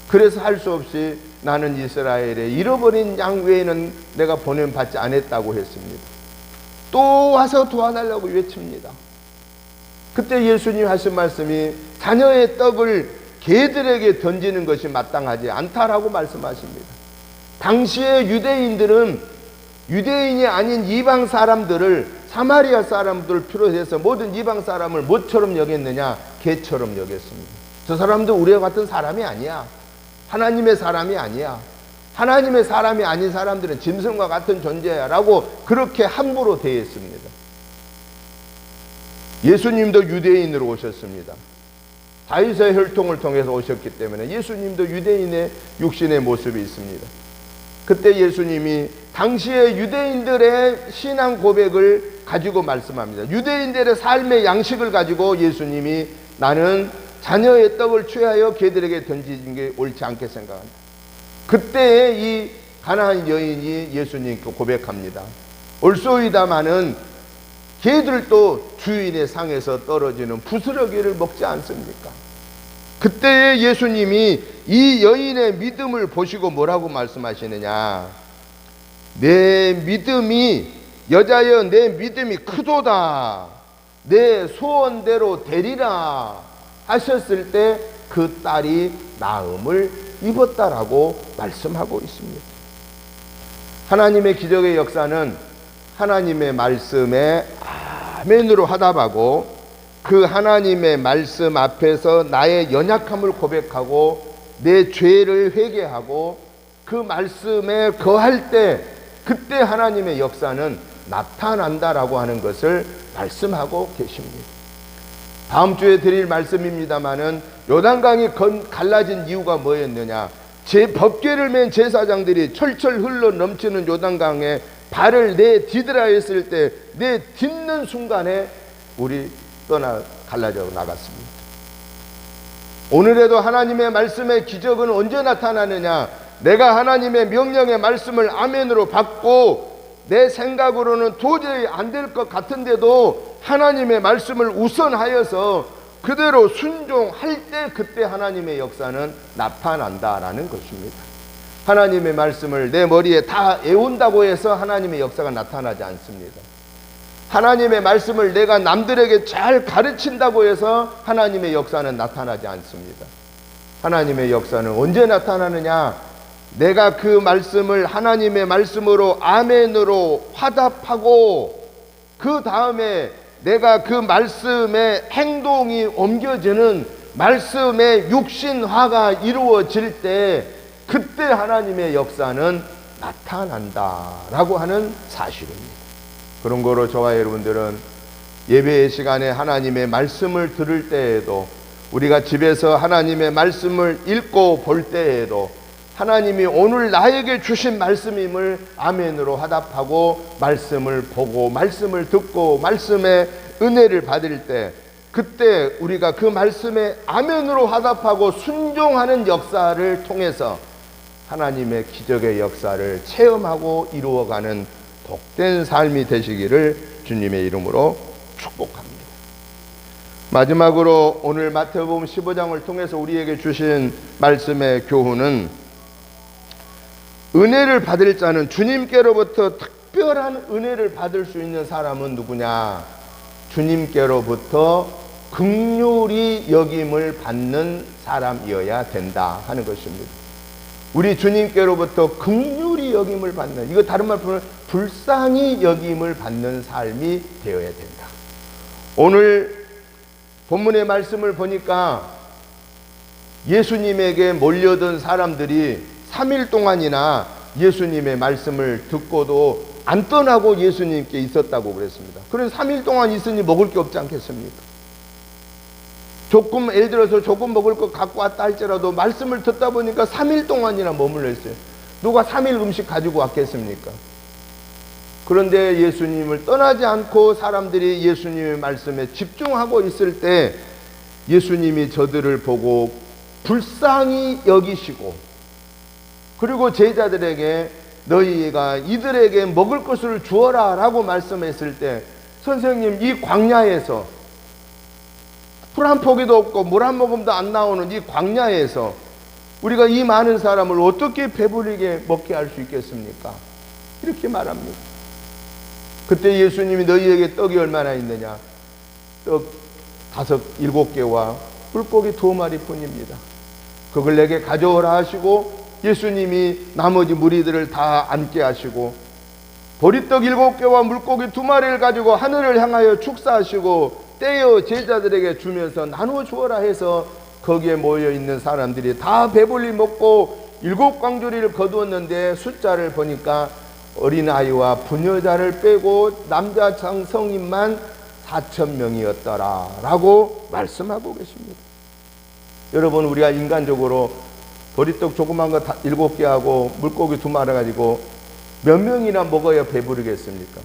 그래서 할 수 없이 나는 이스라엘에 잃어버린 양 외에는 내가 보냄받지 않았다고 했습니다. 또 와서 도와달라고 외칩니다. 그때 예수님 하신 말씀이 자녀의 떡을 개들에게 던지는 것이 마땅하지 않다라고 말씀하십니다. 당시의 유대인들은 유대인이 아닌 이방 사람들을, 사마리아 사람들을 비롯해서 모든 이방 사람을 뭐처럼 여겼느냐? 개처럼 여겼습니다. 저 사람도 우리와 같은 사람이 아니야. 하나님의 사람이 아니야. 하나님의 사람이 아닌 사람들은 짐승과 같은 존재야 라고 그렇게 함부로 대했습니다. 예수님도 유대인으로 오셨습니다. 다윗의 혈통을 통해서 오셨기 때문에 예수님도 유대인의 육신의 모습이 있습니다. 그때 예수님이 당시의 유대인들의 신앙 고백을 가지고 말씀합니다. 유대인들의 삶의 양식을 가지고 예수님이 나는 자녀의 떡을 취하여 개들에게 던지는 게 옳지 않게 생각한다. 그때에 이 가나안 여인이 예수님께 고백합니다. 올소이다마는 개들도 주인의 상에서 떨어지는 부스러기를 먹지 않습니까? 그때에 예수님이 이 여인의 믿음을 보시고 뭐라고 말씀하시느냐? 내 믿음이, 여자여 내 믿음이 크도다, 내 소원대로 되리라 하셨을 때 그 딸이 나음을 입었다라고 말씀하고 있습니다. 하나님의 기적의 역사는 하나님의 말씀에 아멘으로 화답하고 그 하나님의 말씀 앞에서 나의 연약함을 고백하고 내 죄를 회개하고 그 말씀에 거할 때 그때 하나님의 역사는 나타난다라고 하는 것을 말씀하고 계십니다. 다음 주에 드릴 말씀입니다마는 요단강이 갈라진 이유가 뭐였느냐? 제 법궤를 맨 제사장들이 철철 흘러 넘치는 요단강에 발을 내디드라 했을 때 내딛는 순간에 우리 갈라져 나갔습니다. 오늘에도 하나님의 말씀의 기적은 언제 나타나느냐? 내가 하나님의 명령의 말씀을 아멘으로 받고 내 생각으로는 도저히 안 될 것 같은데도 하나님의 말씀을 우선하여서 그대로 순종할 때 그때 하나님의 역사는 나타난다라는 것입니다. 하나님의 말씀을 내 머리에 다 외운다고 해서 하나님의 역사가 나타나지 않습니다. 하나님의 말씀을 내가 남들에게 잘 가르친다고 해서 하나님의 역사는 나타나지 않습니다. 하나님의 역사는 언제 나타나느냐? 내가 그 말씀을 하나님의 말씀으로 아멘으로 화답하고 그 다음에 내가 그 말씀의 행동이 옮겨지는 말씀의 육신화가 이루어질 때 그때 하나님의 역사는 나타난다라고 하는 사실입니다. 그런 거로 저와 여러분들은 예배의 시간에 하나님의 말씀을 들을 때에도 우리가 집에서 하나님의 말씀을 읽고 볼 때에도 하나님이 오늘 나에게 주신 말씀임을 아멘으로 화답하고 말씀을 보고 말씀을 듣고 말씀의 은혜를 받을 때 그때 우리가 그 말씀에 아멘으로 화답하고 순종하는 역사를 통해서 하나님의 기적의 역사를 체험하고 이루어가는 복된 삶이 되시기를 주님의 이름으로 축복합니다. 마지막으로 오늘 마태복음 15장을 통해서 우리에게 주신 말씀의 교훈은 은혜를 받을 자는 주님께로부터 특별한 은혜를 받을 수 있는 사람은 누구냐? 주님께로부터 긍휼히 여김을 받는 사람이어야 된다 하는 것입니다. 우리 주님께로부터 긍휼히 여김을 받는, 이거 다른 말로 불쌍히 여김을 받는 삶이 되어야 된다. 오늘 본문의 말씀을 보니까 예수님에게 몰려든 사람들이 3일 동안이나 예수님의 말씀을 듣고도 안 떠나고 예수님께 있었다고 그랬습니다. 그래서 3일 동안 있으니 먹을 게 없지 않겠습니까? 예를 들어서 조금 먹을 거 갖고 왔다 할지라도 말씀을 듣다 보니까 3일 동안이나 머물러 있어요. 누가 3일 음식 가지고 왔겠습니까? 그런데 예수님을 떠나지 않고 사람들이 예수님의 말씀에 집중하고 있을 때 예수님이 저들을 보고 불쌍히 여기시고 그리고 제자들에게 너희가 이들에게 먹을 것을 주어라 라고 말씀했을 때 선생님, 이 광야에서 풀 한 포기도 없고 물 한 모금도 안 나오는 이 광야에서 우리가 이 많은 사람을 어떻게 배부르게 먹게 할 수 있겠습니까? 이렇게 말합니다. 그때 예수님이 너희에게 떡이 얼마나 있느냐? 떡 7개와 물고기 2마리 뿐입니다. 그걸 내게 가져오라 하시고 예수님이 나머지 무리들을 다 앉게 하시고 보리떡 7개와 물고기 2마리를 가지고 하늘을 향하여 축사하시고 떼어 제자들에게 주면서 나누어 주어라 해서 거기에 모여있는 사람들이 다 배불리 먹고 7광주리를 거두었는데 숫자를 보니까 어린아이와 부녀자를 빼고 남자 성인만 4,000명이었더라 라고 말씀하고 계십니다. 여러분, 우리가 인간적으로 보리떡 조그만 거 7개 하고 물고기 2마리 가지고 몇 명이나 먹어야 배부르겠습니까?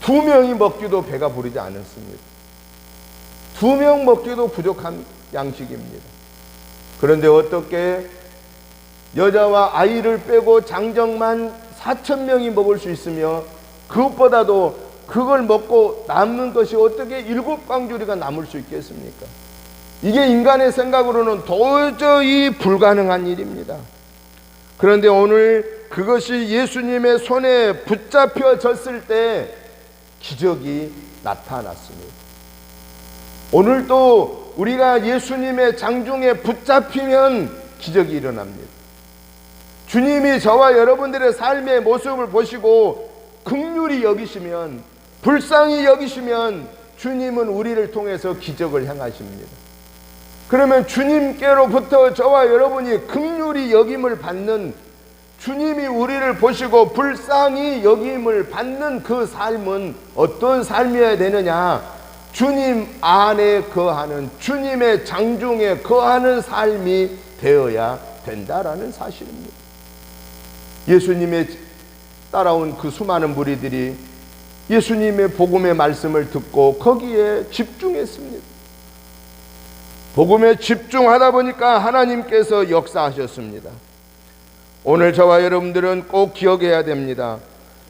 2명이 먹기도 배가 부르지 않았습니다. 2명 먹기도 부족한 양식입니다. 그런데 어떻게 여자와 아이를 빼고 장정만 4,000명이 먹을 수 있으며 그것보다도 그걸 먹고 남는 것이 어떻게 7광주리가 남을 수 있겠습니까? 이게 인간의 생각으로는 도저히 불가능한 일입니다. 그런데 오늘 그것이 예수님의 손에 붙잡혀졌을 때 기적이 나타났습니다. 오늘도 우리가 예수님의 장중에 붙잡히면 기적이 일어납니다. 주님이 저와 여러분들의 삶의 모습을 보시고 긍휼히 여기시면, 불쌍히 여기시면 주님은 우리를 통해서 기적을 행하십니다. 그러면 주님께로부터 저와 여러분이 긍휼히 여김을 받는, 주님이 우리를 보시고 불쌍히 여김을 받는 그 삶은 어떤 삶이어야 되느냐? 주님 안에 거하는, 주님의 장중에 거하는 삶이 되어야 된다라는 사실입니다. 예수님의 따라온 그 수많은 무리들이 예수님의 복음의 말씀을 듣고 거기에 집중했습니다. 복음에 집중하다 보니까 하나님께서 역사하셨습니다. 오늘 저와 여러분들은 꼭 기억해야 됩니다.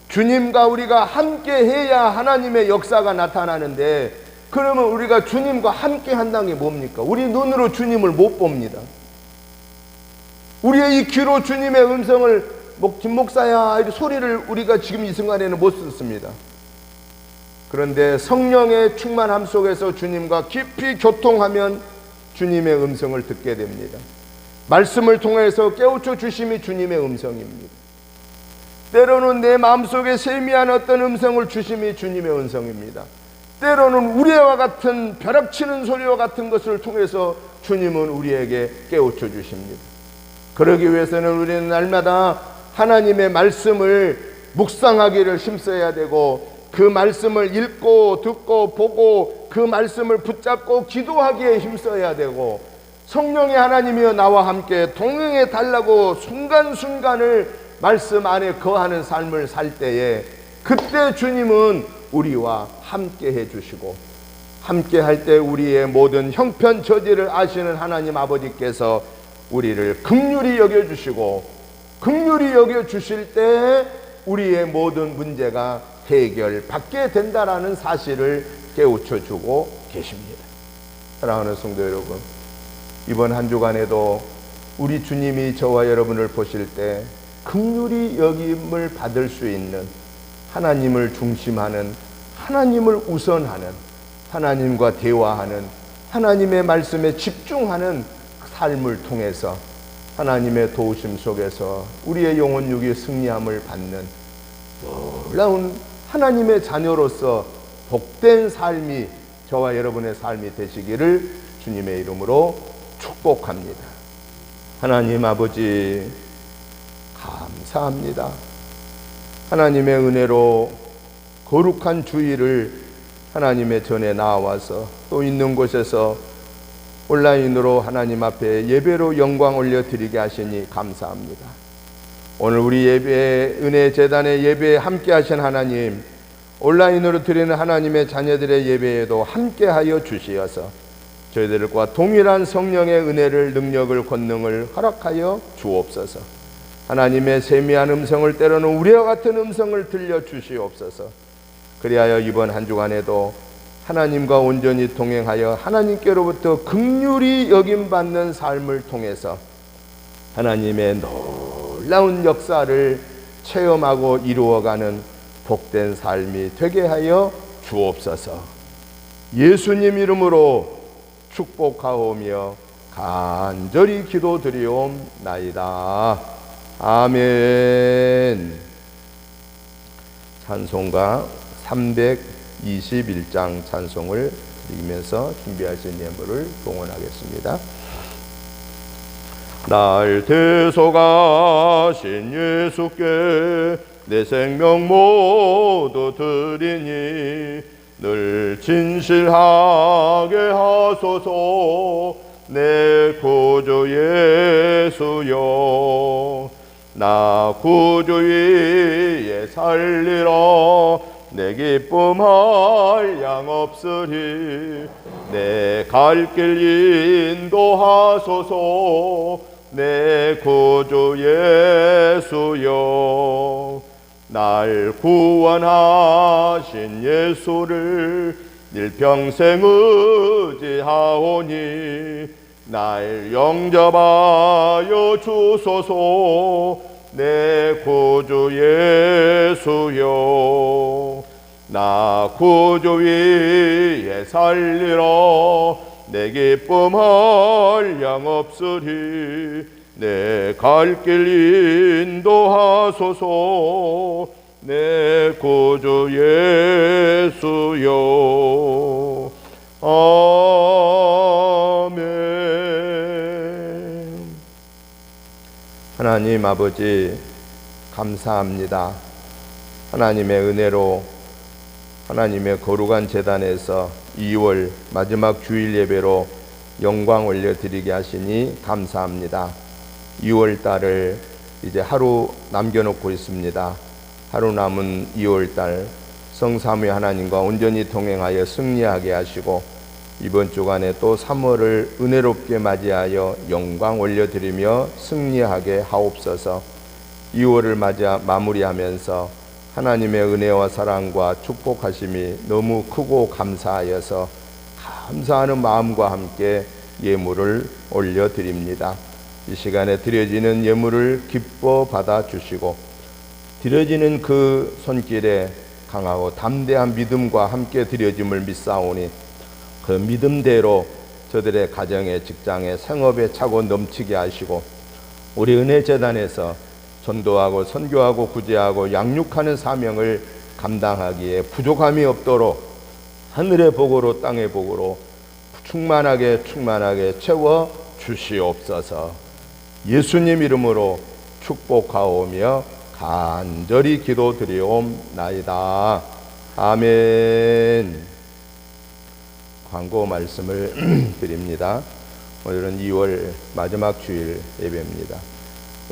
주님과 우리가 함께 해야 하나님의 역사가 나타나는데, 그러면 우리가 주님과 함께 한다는 게 뭡니까? 우리 눈으로 주님을 못 봅니다. 우리의 이 귀로 주님의 음성을 김 목사야 이 소리를 우리가 지금 이 순간에는 못 듣습니다. 그런데 성령의 충만함 속에서 주님과 깊이 교통하면 주님의 음성을 듣게 됩니다. 말씀을 통해서 깨우쳐 주심이 주님의 음성입니다. 때로는 내 마음속에 세미한 어떤 음성을 주심이 주님의 음성입니다. 때로는 우리와 같은 벼락치는 소리와 같은 것을 통해서 주님은 우리에게 깨우쳐 주십니다. 그러기 위해서는 우리는 날마다 하나님의 말씀을 묵상하기를 힘써야 되고, 그 말씀을 읽고 듣고 보고 그 말씀을 붙잡고 기도하기에 힘써야 되고, 성령의 하나님이여 나와 함께 동행해 달라고 순간순간을 말씀 안에 거하는 삶을 살 때에, 그때 주님은 우리와 함께 해주시고, 함께 할 때 우리의 모든 형편 저지를 아시는 하나님 아버지께서 우리를 긍휼히 여겨주시고, 긍휼히 여겨주실 때 우리의 모든 문제가 해결받게 된다라는 사실을 깨우쳐주고 계십니다. 사랑하는 성도 여러분, 이번 한 주간에도 우리 주님이 저와 여러분을 보실 때 긍휼히 여김을 받을 수 있는, 하나님을 중심하는, 하나님을 우선하는, 하나님과 대화하는, 하나님의 말씀에 집중하는 삶을 통해서 하나님의 도우심 속에서 우리의 영혼 육이 승리함을 받는 놀라운 하나님의 자녀로서 복된 삶이 저와 여러분의 삶이 되시기를 주님의 이름으로 축복합니다. 하나님 아버지 감사합니다. 하나님의 은혜로 거룩한 주일을 하나님의 전에 나와서 또 있는 곳에서 온라인으로 하나님 앞에 예배로 영광 올려드리게 하시니 감사합니다. 오늘 우리 예배 은혜 재단의 예배에 함께 하신 하나님, 온라인으로 드리는 하나님의 자녀들의 예배에도 함께하여 주시어서 저희들과 동일한 성령의 은혜를, 능력을, 권능을 허락하여 주옵소서. 하나님의 세미한 음성을, 때로는 우리와 같은 음성을 들려주시옵소서. 그리하여 이번 한 주간에도 하나님과 온전히 동행하여 하나님께로부터 긍휼히 여김받는 삶을 통해서 하나님의 놀라운 역사를 체험하고 이루어가는 복된 삶이 되게 하여 주옵소서. 예수님 이름으로 축복하오며 간절히 기도드리옵나이다. 아멘. 찬송가 321장 찬송을 드리면서 준비하신 예물을 봉헌하겠습니다. 날 대속하신 예수께 내 생명 모두 드리니 늘 진실하게 하소서. 내 구주 예수여, 나 구주 위에 살리라. 내 기쁨할 양 없으리. 내 갈 길 인도하소서. 내 구주 예수여, 날 구원하신 예수를 일평생 의지하오니 날 영접하여 주소서. 내 구주 예수여, 나 구주 위에 살리라. 내 기쁨 한량없으리. 내 갈 길 인도하소서. 내 구주 예수여. 아멘. 하나님 아버지 감사합니다. 하나님의 은혜로 하나님의 거룩한 제단에서 2월 마지막 주일 예배로 영광 올려드리게 하시니 감사합니다. 2월 달을 이제 하루 남겨놓고 있습니다. 하루 남은 2월 달 성삼위 하나님과 온전히 동행하여 승리하게 하시고, 이번 주간에 또 3월을 은혜롭게 맞이하여 영광 올려드리며 승리하게 하옵소서. 2월을 마무리하면서 하나님의 은혜와 사랑과 축복하심이 너무 크고 감사하여서 감사하는 마음과 함께 예물을 올려드립니다. 이 시간에 드려지는 예물을 기뻐 받아주시고, 드려지는 그 손길에 강하고 담대한 믿음과 함께 드려짐을 믿사오니 그 믿음대로 저들의 가정에, 직장에, 생업에 차고 넘치게 하시고, 우리 은혜재단에서 전도하고 선교하고 구제하고 양육하는 사명을 감당하기에 부족함이 없도록 하늘의 복으로 땅의 복으로 충만하게 채워 주시옵소서. 예수님 이름으로 축복하오며 간절히 기도드리옵나이다. 아멘. 광고 말씀을 드립니다. 오늘은 2월 마지막 주일 예배입니다.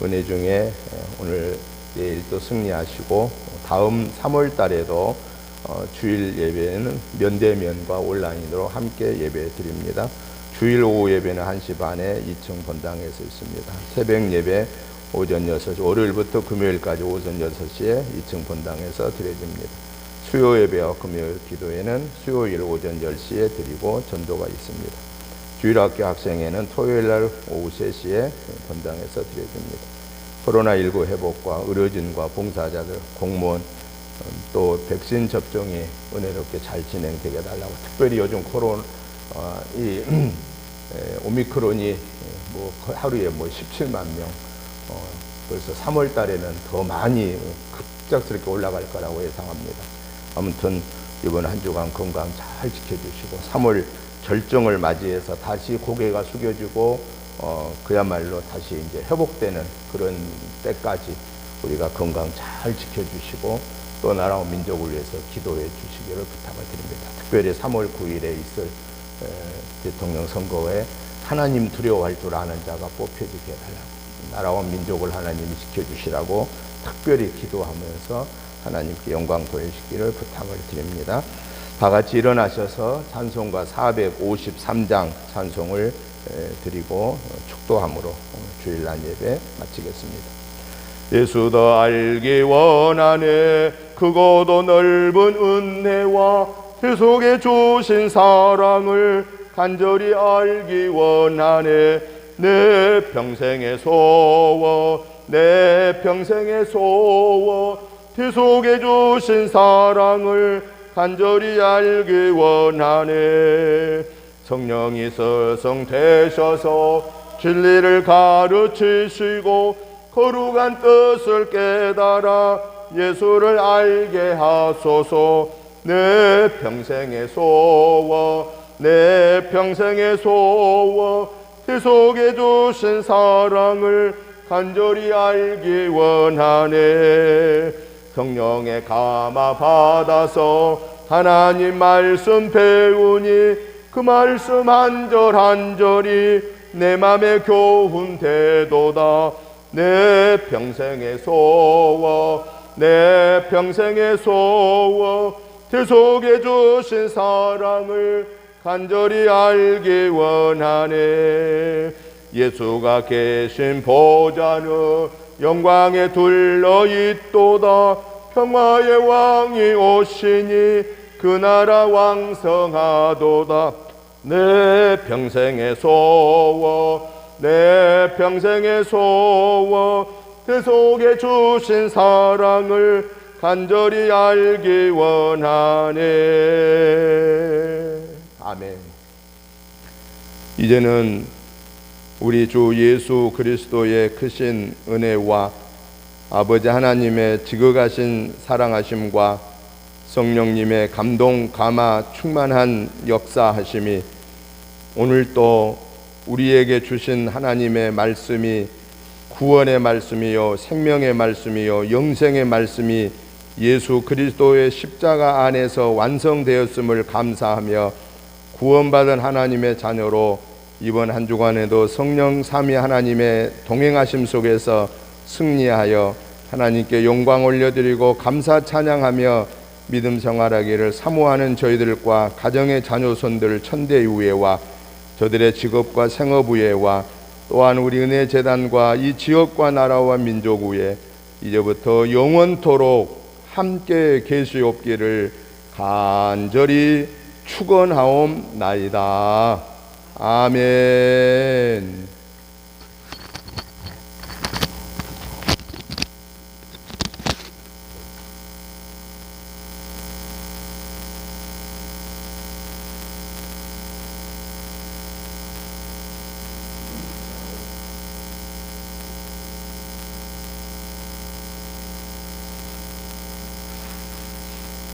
은혜 중에 오늘 내일 또 승리하시고, 다음 3월 달에도 주일 예배는 면대면과 온라인으로 함께 예배 드립니다. 주일 오후 예배는 1시 반에 2층 본당에서 있습니다. 새벽 예배 오전 6시, 월요일부터 금요일까지 오전 6시에 2층 본당에서 드려집니다. 수요 예배와 금요일 기도회는 수요일 오전 10시에 드리고 전도가 있습니다. 주일학교 학생회는 토요일날 오후 3시에 본당에서 드려집니다. 코로나19 회복과 의료진과 봉사자들, 공무원, 또 백신 접종이 은혜롭게 잘 진행되게 달라고, 특별히 요즘 오미크론이 하루에 17만 명, 그래서 3월 달에는 더 많이 급작스럽게 올라갈 거라고 예상합니다. 아무튼 이번 한 주간 건강 잘 지켜주시고, 3월 절정을 맞이해서 다시 고개가 숙여지고 그야말로 다시 이제 회복되는 그런 때까지 우리가 건강 잘 지켜주시고, 또 나라와 민족을 위해서 기도해 주시기를 부탁을 드립니다. 특별히 3월 9일에 있을 대통령 선거에 하나님 두려워할 줄 아는 자가 뽑혀지게 해달라고, 나라와 민족을 하나님이 지켜주시라고 특별히 기도하면서 하나님께 영광 돌리시기를 부탁을 드립니다. 다 같이 일어나셔서 찬송가 453장 찬송을 드리고 축도함으로 주일날 예배 마치겠습니다. 예수 더 알기 원하네, 크고도 넓은 은혜와 그 속에 주신 사랑을 간절히 알기 원하네. 내 평생의 소원, 내 평생의 소원, 그 속에 주신 사랑을 간절히 알기 원하네. 성령이 서성되셔서 진리를 가르치시고 거룩한 뜻을 깨달아 예수를 알게 하소서. 내 평생의 소원, 내 평생의 소원, 그 속에 주신 사랑을 간절히 알기 원하네. 성령의 감화 받아서 하나님 말씀 배우니 그 말씀 한 절 한 절이 내 맘에 교훈되도다. 내 평생의 소원, 내 평생의 소원, 그 속에 주신 사랑을 간절히 알기 원하네. 예수가 계신 보좌는 영광에 둘러 있도다. 평화의 왕이 오시니 그 나라 왕성하도다. 내 평생의 소원, 내 평생의 소원, 그 속에 주신 사랑을 간절히 알기 원하네. 아멘. 이제는 우리 주 예수 그리스도의 크신 은혜와 아버지 하나님의 지극하신 사랑하심과 성령님의 감동 감화 충만한 역사하심이 오늘 또 우리에게 주신 하나님의 말씀이 구원의 말씀이요 생명의 말씀이요 영생의 말씀이 예수 그리스도의 십자가 안에서 완성되었음을 감사하며 구원받은 하나님의 자녀로 이번 한 주간에도 성령 삼위 하나님의 동행하심 속에서 승리하여 하나님께 영광 올려드리고 감사 찬양하며 믿음 생활하기를 사모하는 저희들과 가정의 자녀손들 천대 유예와 저들의 직업과 생업 위에와 또한 우리 은혜재단과 이 지역과 나라와 민족 위에 이제부터 영원토록 함께 계시옵기를 간절히 축원하옵나이다. 아멘.